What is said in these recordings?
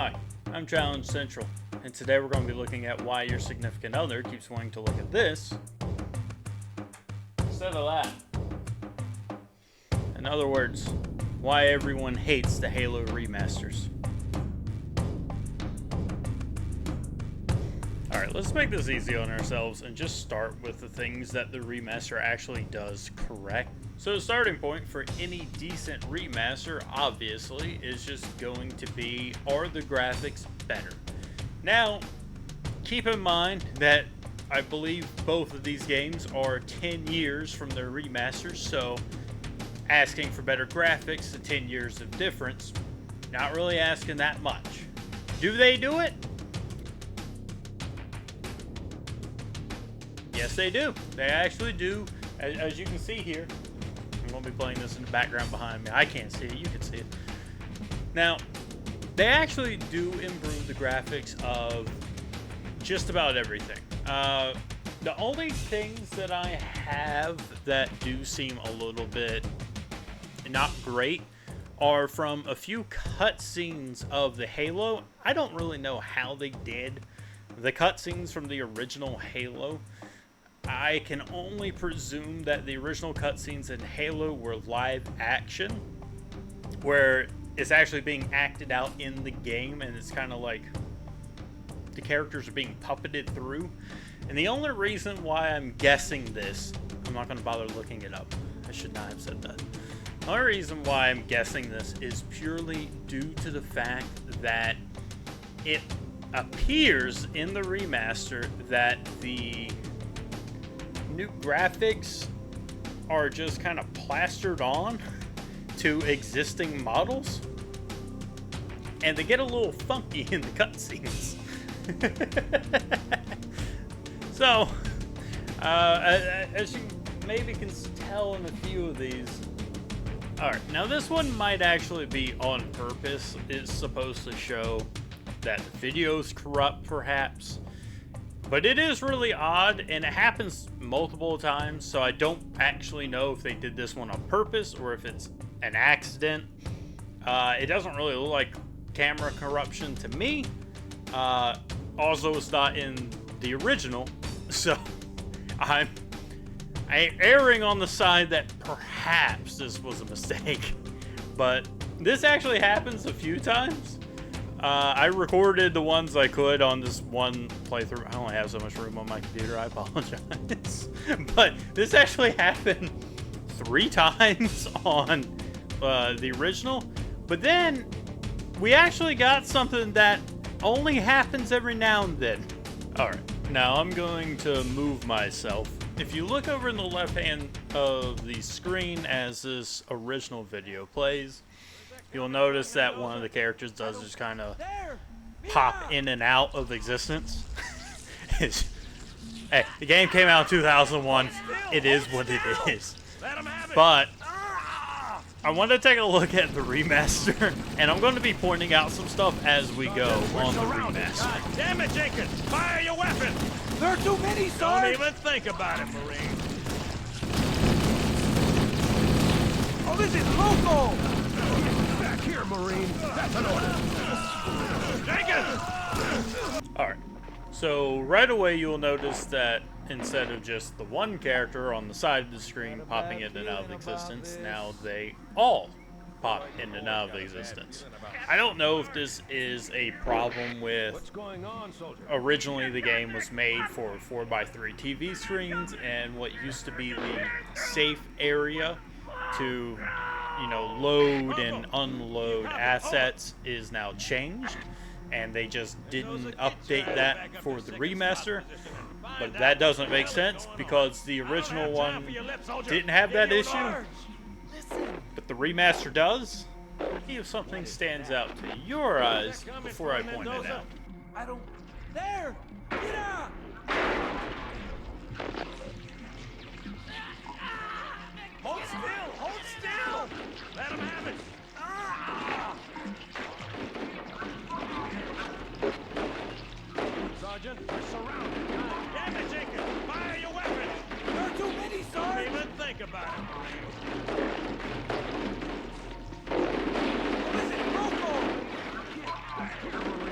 Hi, I'm Challenge Central, and today we're going to be looking at why your significant other keeps wanting to look at this instead of that. In other words, why everyone hates the Halo Remasters. Alright, let's make this easy on ourselves and just start with the things that the remaster actually does correct. So the starting point for any decent remaster, obviously, is just going to be, are the graphics better? Now, keep in mind that I believe both of these games are 10 years from their remasters, so asking for better graphics and 10 years of difference, not really asking that much. Do they do it? Yes, they do. They actually do. As you can see here, I'm going to be playing this in the background behind me. I can't see it. You can see it. Now, they actually do improve the graphics of just about everything. The only things that I have that do seem a little bit not great are from a few cutscenes of the Halo. I don't really know how they did the cutscenes from the original Halo. I can only presume that the original cutscenes in Halo were live action, where it's actually being acted out in the game, and it's kind of like the characters are being puppeted through. And the only reason why I'm guessing this, I'm not going to bother looking it up. I should not have said that. The only reason why I'm guessing this is purely due to the fact that it appears in the remaster that the new graphics are just kind of plastered on to existing models, and they get a little funky in the cutscenes. So, as you maybe can tell in a few of these, alright, now this one might actually be on purpose. It's supposed to show that the video's corrupt, perhaps. But it is really odd, and it happens multiple times, so I don't actually know if they did this one on purpose or if it's an accident. It doesn't really look like camera corruption to me. Also, it's not in the original, so I'm erring on the side that perhaps this was a mistake. But this actually happens a few times. I recorded the ones I could on this one playthrough. I only have so much room on my computer, I apologize. But this actually happened 3 times on the original. But then, we actually got something that only happens every now and then. Alright, now I'm going to move myself. If you look over in the left hand of the screen as this original video plays, you'll notice that one of the characters does just kind of pop in and out of existence. Hey, the game came out in 2001. It is what it is. But I want to take a look at the remaster, and I'm going to be pointing out some stuff as we go on the remaster. Damn it, Jenkins! Fire your weapon! There are too many, sir! Don't even think about it, Marine. Oh, this is local! Back here, Marine. That's an order. Jenkins! Alright, so right away you'll notice that instead of just the one character on the side of the screen popping in and out of existence, now they all pop in and out of existence. I don't know if this is a problem with, originally the game was made for 4x3 TV screens, and what used to be the safe area to, you know, load and unload assets is now changed, and they just didn't update that for the remaster. But that doesn't make sense because the original one didn't have that issue, but the remaster does. See if something stands out to your eyes before I point it out. I don't... There! Get out! Hold still! Hold still! Let him have it! Sergeant, we're surrounded. Damn it, Jenkins! Fire your weapon! There are too many, sir! Don't even think about it, Marine. Oh, this is local! Back here, Marine.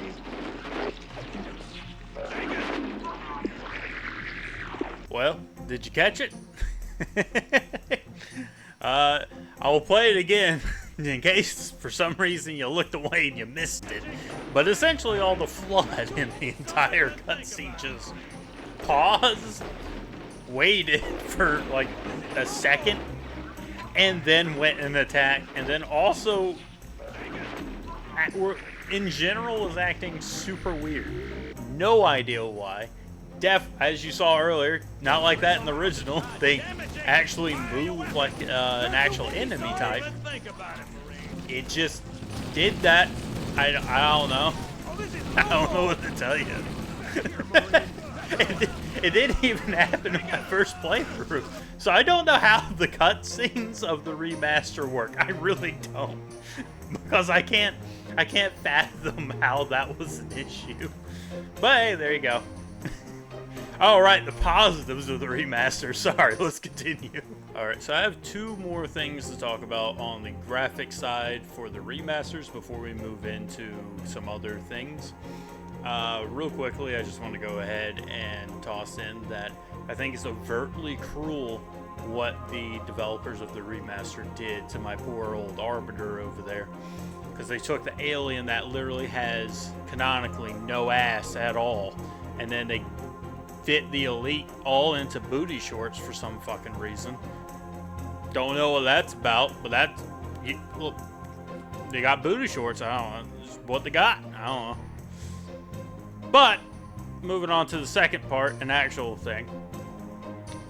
Well, did you catch it? I will play it again in case for some reason you looked away and you missed it. But essentially all the flood in the entire cutscene just paused, waited for like a second, and then went and attacked, and then also in general was acting super weird. No idea why. As you saw earlier, not like that in the original. They actually move like an actual enemy type. It just did that. I don't know. I don't know what to tell you. It didn't even happen in my first playthrough. So I don't know how the cutscenes of the remaster work. I really don't. Because I can't fathom how that was an issue. But hey, there you go. All right, the positives of the remaster. Sorry, let's continue. All right, so I have two more things to talk about on the graphic side for the remasters before we move into some other things. Real quickly, I just want to go ahead and toss in that I think it's overtly cruel what the developers of the remaster did to my poor old Arbiter over there. Because they took the alien that literally has canonically no ass at all, and then they fit the elite all into booty shorts for some fucking reason. Don't know what that's about, but that's, look, they got booty shorts. I don't know. It's what they got. I don't know. But moving on to the second part, an actual thing,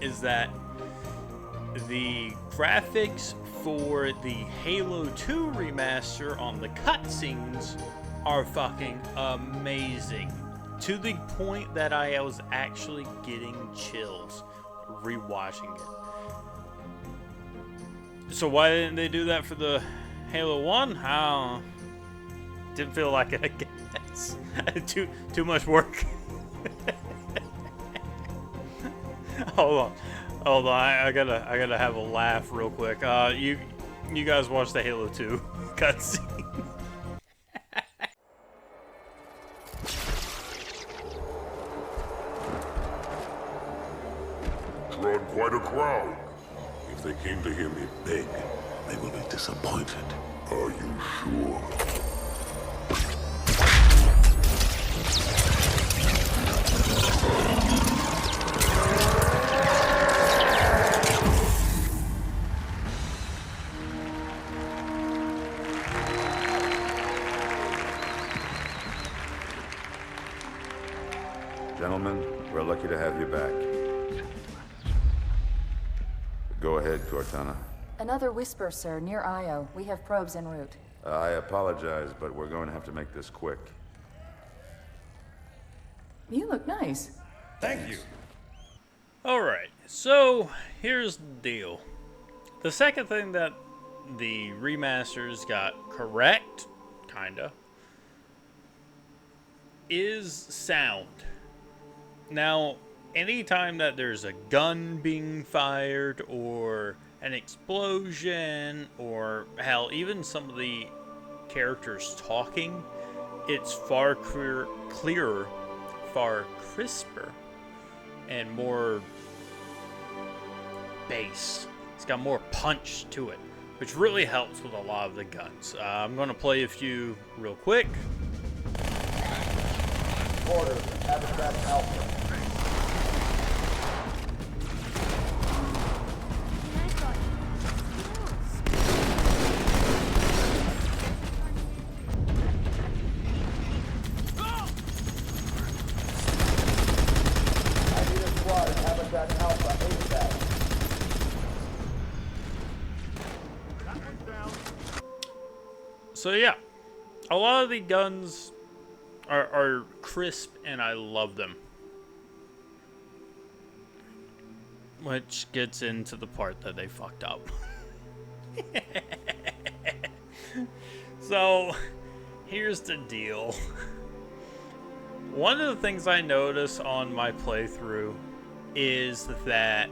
is that the graphics for the Halo 2 remaster on the cutscenes are fucking amazing. To the point that I was actually getting chills rewatching it. So why didn't they do that for the Halo 1? I don't know. Didn't feel like it, I guess. too much work. Hold on. I gotta have a laugh real quick. You guys watch the Halo 2 cutscene. Drawn quite a crowd. If they came to hear me beg, they will be disappointed. Are you sure? Gentlemen, we're lucky to have you back. Go ahead, Cortana. Another whisper, sir, near Io. We have probes en route. I apologize, but we're going to have to make this quick. You look nice. Thank you. Alright, so here's the deal. The second thing that the remasters got correct, kinda, is sound. Now, anytime that there's a gun being fired or an explosion or hell, even some of the characters talking, it's far clearer, far crisper, and more bass. It's got more punch to it, which really helps with a lot of the guns. I'm going to play a few real quick. Order, Habitat Alpha. I need a squad at Habitat Alpha ASAP. So yeah, a lot of the guns are crisp and I love them. Which gets into the part that they fucked up. So, here's the deal. One of the things I notice on my playthrough is that...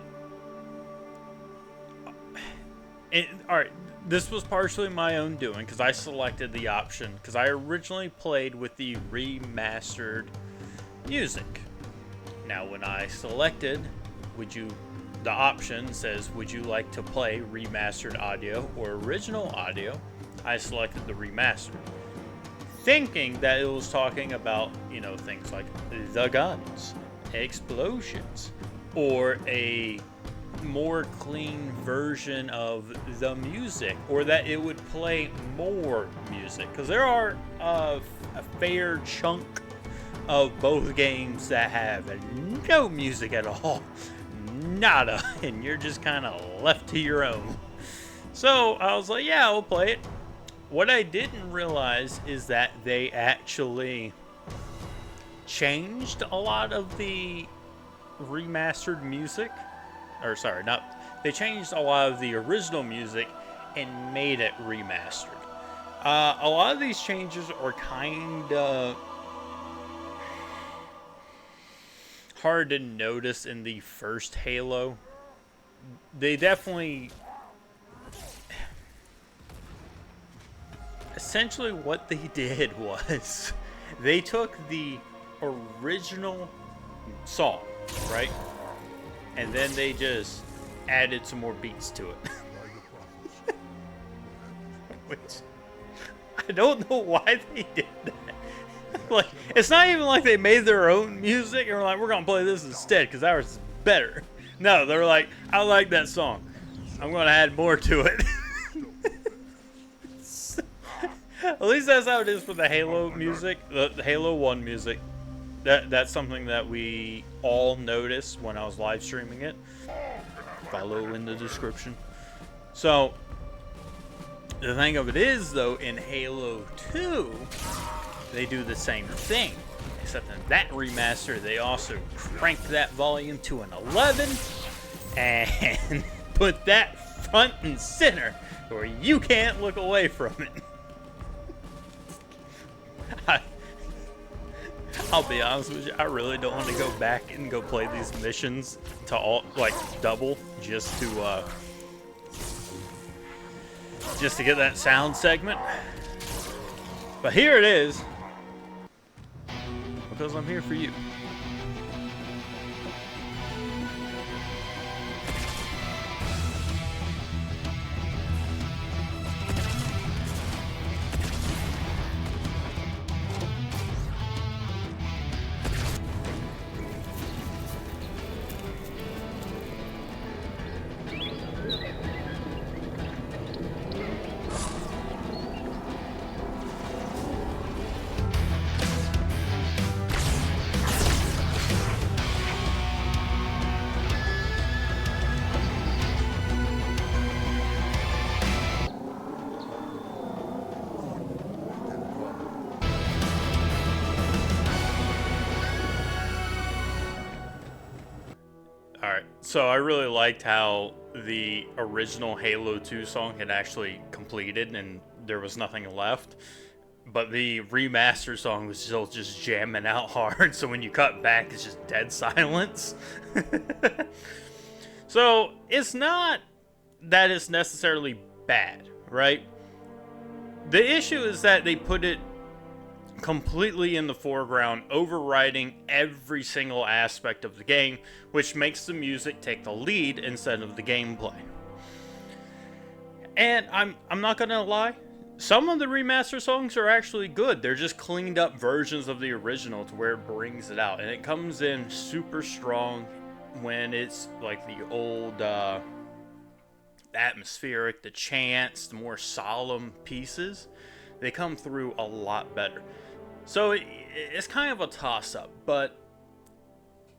Alright, this was partially my own doing because I selected the option because I originally played with the remastered music. Now when I selected the option says, would you like to play remastered audio or original audio? I selected the remastered, thinking that it was talking about, you know, things like the guns, explosions, or a more clean version of the music, or that it would play more music, because there are a fair chunk of both games that have no music at all, nada, and you're just kind of left to your own. So I was like, yeah, I'll play it. What I didn't realize is that they actually changed a lot of the remastered music. Or sorry, they changed a lot of the original music and made it remastered. A lot of these changes are kind of hard to notice in the first Halo. They definitely... Essentially what they did was they took the original song, right? And then they just added some more beats to it. Which, I don't know why they did that. Like, it's not even like they made their own music and were like, we're gonna play this instead because ours is better. No, they were like, I like that song, I'm gonna add more to it. At least that's how it is for the Halo music, the Halo 1 music. That's something that we all noticed when I was live streaming it. Follow in the description. So, the thing of it is, though, in Halo 2, they do the same thing. Except in that remaster, they also cranked that volume to an 11 and put that front and center where you can't look away from it. I'll be honest with you, I really don't want to go back and go play these missions to all, like, double, just to get that sound segment. But here it is, because I'm here for you. So I really liked how the original Halo 2 song had actually completed and there was nothing left. But the remaster song was still just jamming out hard, so when you cut back, it's just dead silence. So it's not that it's necessarily bad, right? The issue is that they put it completely in the foreground, overriding every single aspect of the game, which makes the music take the lead instead of the gameplay. And I'm not gonna lie, some of the remaster songs are actually good. They're just cleaned up versions of the original to where it brings it out, and it comes in super strong when it's like the old atmospheric, the chants, the more solemn pieces. They come through a lot better. So it's kind of a toss-up, but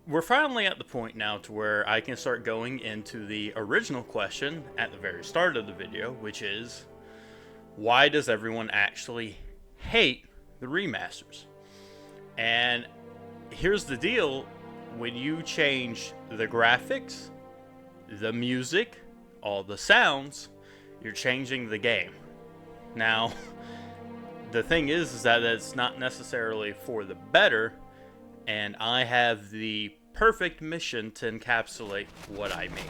we're finally at the point now to where I can start going into the original question at the very start of the video, which is, why does everyone actually hate the remasters? And here's the deal, when you change the graphics, the music, all the sounds, you're changing the game. Now, the thing is that it's not necessarily for the better, and I have the perfect mission to encapsulate what I mean.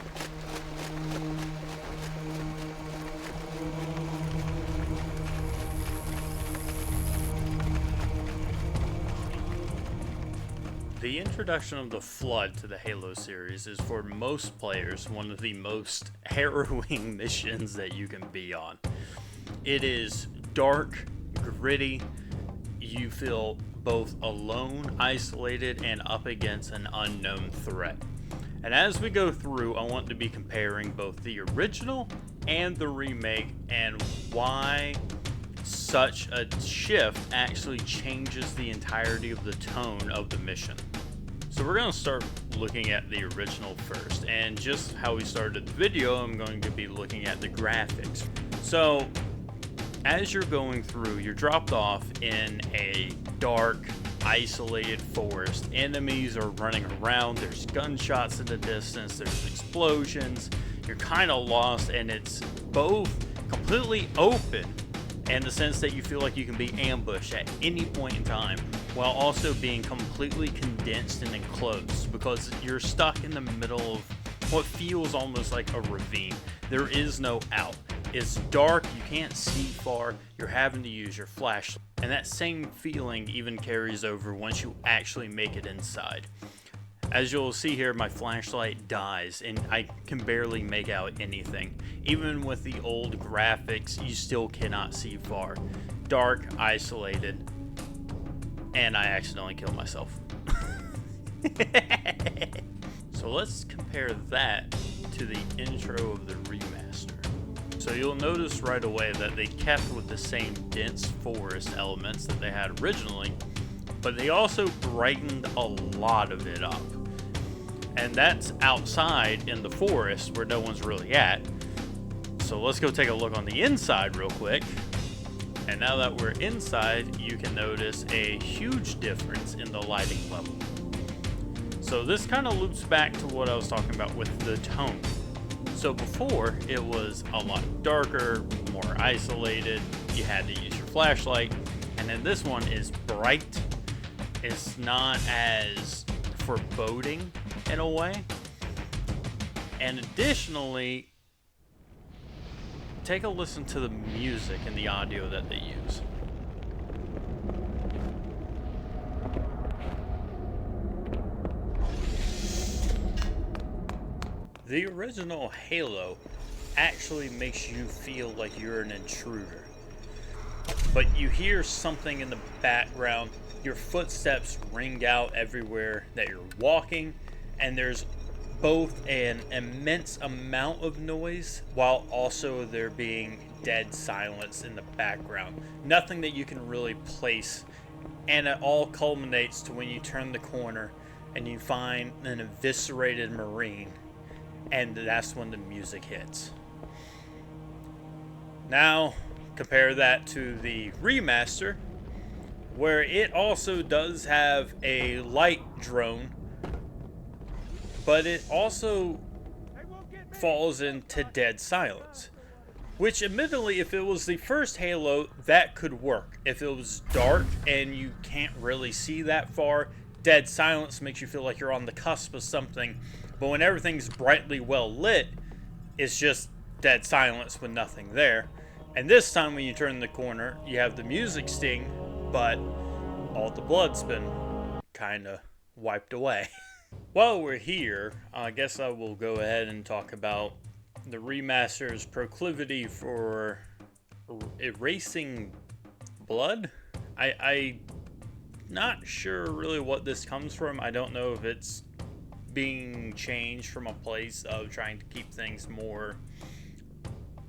The introduction of the Flood to the Halo series is for most players one of the most harrowing missions that you can be on. It is dark, gritty, you feel both alone, isolated, and up against an unknown threat. And as we go through, I want to be comparing both the original and the remake and why such a shift actually changes the entirety of the tone of the mission. So we're going to start looking at the original first, and just how we started the video, I'm going to be looking at the graphics. So as you're going through, you're dropped off in a dark, isolated forest. Enemies are running around, there's gunshots in the distance, there's explosions, you're kind of lost, and it's both completely open in the sense that you feel like you can be ambushed at any point in time, while also being completely condensed and enclosed because you're stuck in the middle of what feels almost like a ravine. There is no out. It's dark, you can't see far, you're having to use your flashlight. And that same feeling even carries over once you actually make it inside. As you'll see here, my flashlight dies and I can barely make out anything. Even with the old graphics, you still cannot see far. Dark, isolated, and I accidentally killed myself. So let's compare that to the intro of the remaster. So you'll notice right away that they kept with the same dense forest elements that they had originally, but they also brightened a lot of it up. And that's outside in the forest where no one's really at. So let's go take a look on the inside real quick. And now that we're inside, you can notice a huge difference in the lighting level. So this kind of loops back to what I was talking about with the tone. So before, it was a lot darker, more isolated, you had to use your flashlight, and then this one is bright. It's not as foreboding in a way. And additionally, take a listen to the music and the audio that they use. The original Halo actually makes you feel like you're an intruder. But you hear something in the background, your footsteps ring out everywhere that you're walking, and there's both an immense amount of noise while also there being dead silence in the background. Nothing that you can really place, and it all culminates to when you turn the corner and you find an eviscerated Marine. And that's when the music hits. Now, compare that to the remaster, where it also does have a light drone, but it also falls into dead silence. Which, admittedly, if it was the first Halo, that could work. If it was dark and you can't really see that far, dead silence makes you feel like you're on the cusp of something. But when everything's brightly well lit, it's just dead silence with nothing there. And this time when you turn the corner, you have the music sting, but all the blood's been kind of wiped away. While we're here, I guess I will go ahead and talk about the remaster's proclivity for erasing blood. I'm not sure really what this comes from. I don't know if it's being changed from a place of trying to keep things more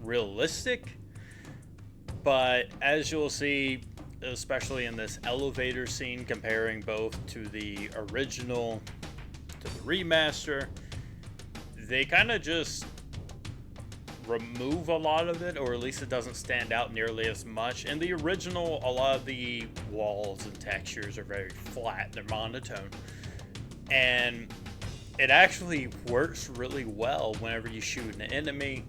realistic, but as you'll see, especially in this elevator scene, comparing both to the original to the remaster, they kind of just remove a lot of it, or at least it doesn't stand out nearly as much. In the original, a lot of the walls and textures are very flat, they're monotone, and it actually works really well whenever you shoot an enemy,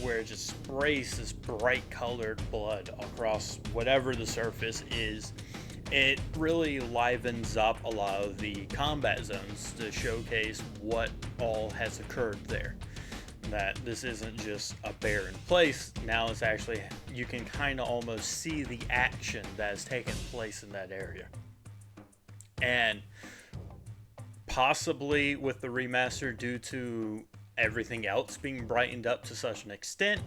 where it just sprays this bright colored blood across whatever the surface is. It really livens up a lot of the combat zones to showcase what all has occurred there. That this isn't just a barren place. Now it's actually, you can kind of almost see the action that has taken place in that area. And possibly with the remaster, due to everything else being brightened up to such an extent,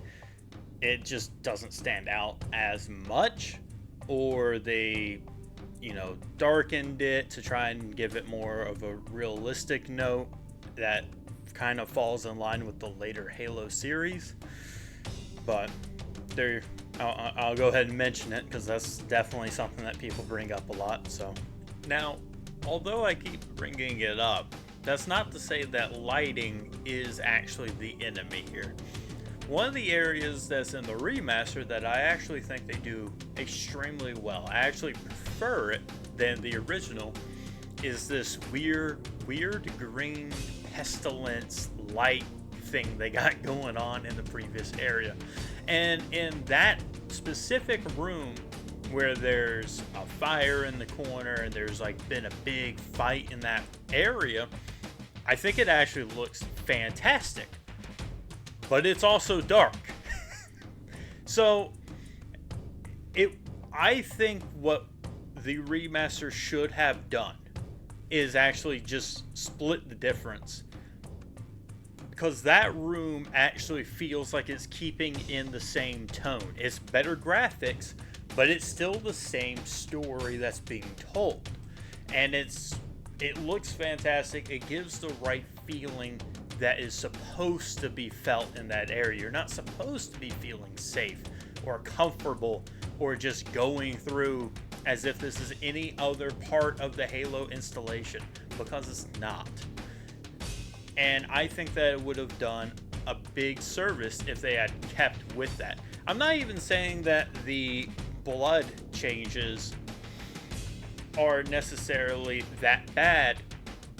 it just doesn't stand out as much, or they, you know, darkened it to try and give it more of a realistic note that kind of falls in line with the later Halo series. But there, I'll go ahead and mention it because that's definitely something that people bring up a lot. So now, although I keep bringing it up, that's not to say that lighting is actually the enemy here. One of the areas that's in the remaster that I actually think they do extremely well, I actually prefer it than the original, is this weird green pestilence light thing they got going on in the previous area. And in that specific room where there's a fire in the corner and there's like been a big fight in that area, I think it actually looks fantastic. But it's also dark. So I think what the remaster should have done is actually just split the difference, because that room actually feels like it's keeping in the same tone. It's better graphics, but it's still the same story that's being told, and it looks fantastic. It gives the right feeling that is supposed to be felt in that area. You're not supposed to be feeling safe or comfortable or just going through as if this is any other part of the Halo installation, because it's not. And I think that it would have done a big service if they had kept with that. I'm not even saying that the blood changes are necessarily that bad,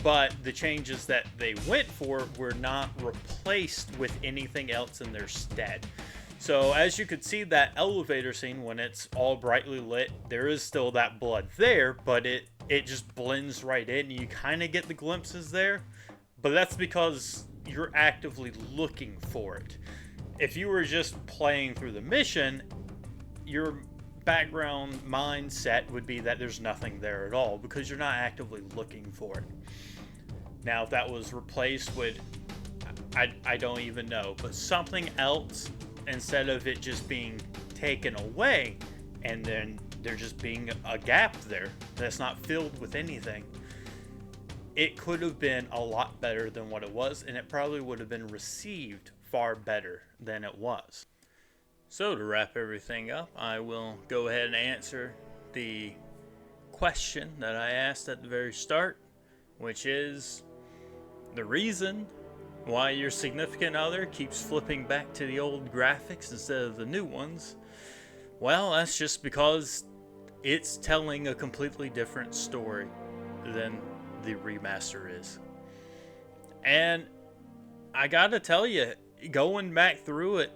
but the changes that they went for were not replaced with anything else in their stead. So as you could see, that elevator scene, when it's all brightly lit, there is still that blood there, but it just blends right in. You kind of get the glimpses there, but that's because you're actively looking for it. If you were just playing through the mission, your background mindset would be that there's nothing there at all, because you're not actively looking for it. Now, if that was replaced with, I don't even know, but something else, instead of it just being taken away and then there just being a gap there that's not filled with anything, it could have been a lot better than what it was, and it probably would have been received far better than it was. So to wrap everything up, I will go ahead and answer the question that I asked at the very start, which is the reason why your significant other keeps flipping back to the old graphics instead of the new ones. Well, that's just because it's telling a completely different story than the remaster is. And I gotta tell you, going back through it,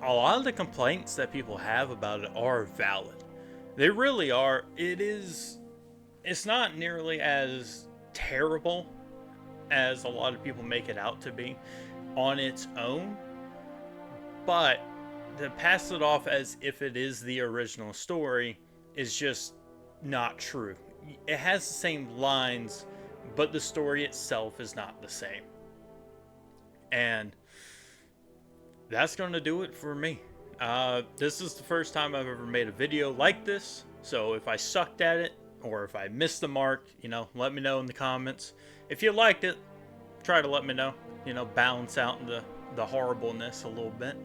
a lot of the complaints that people have about it are valid. They really are. It's not nearly as terrible as a lot of people make it out to be on its own, but to pass it off as if it is the original story is just not true. It has the same lines, but the story itself is not the same. And that's going to do it for me. This is the first time I've ever made a video like this, so if I sucked at it or if I missed the mark, let me know in the comments. If you liked it, try to let me know. Balance out the horribleness a little bit.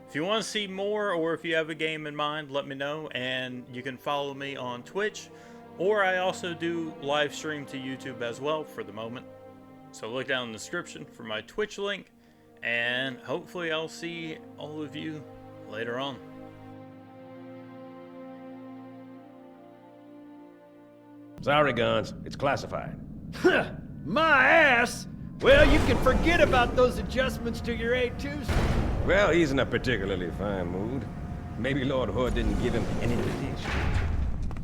If you want to see more, or if you have a game in mind, let me know. And you can follow me on Twitch, or I also do live stream to YouTube as well for the moment. So look down in the description for my Twitch link, and hopefully I'll see all of you later on. Sorry, Guns. It's classified. My ass! Well, you can forget about those adjustments to your A2s. Well, he's in a particularly fine mood. Maybe Lord Hood didn't give him any invitation.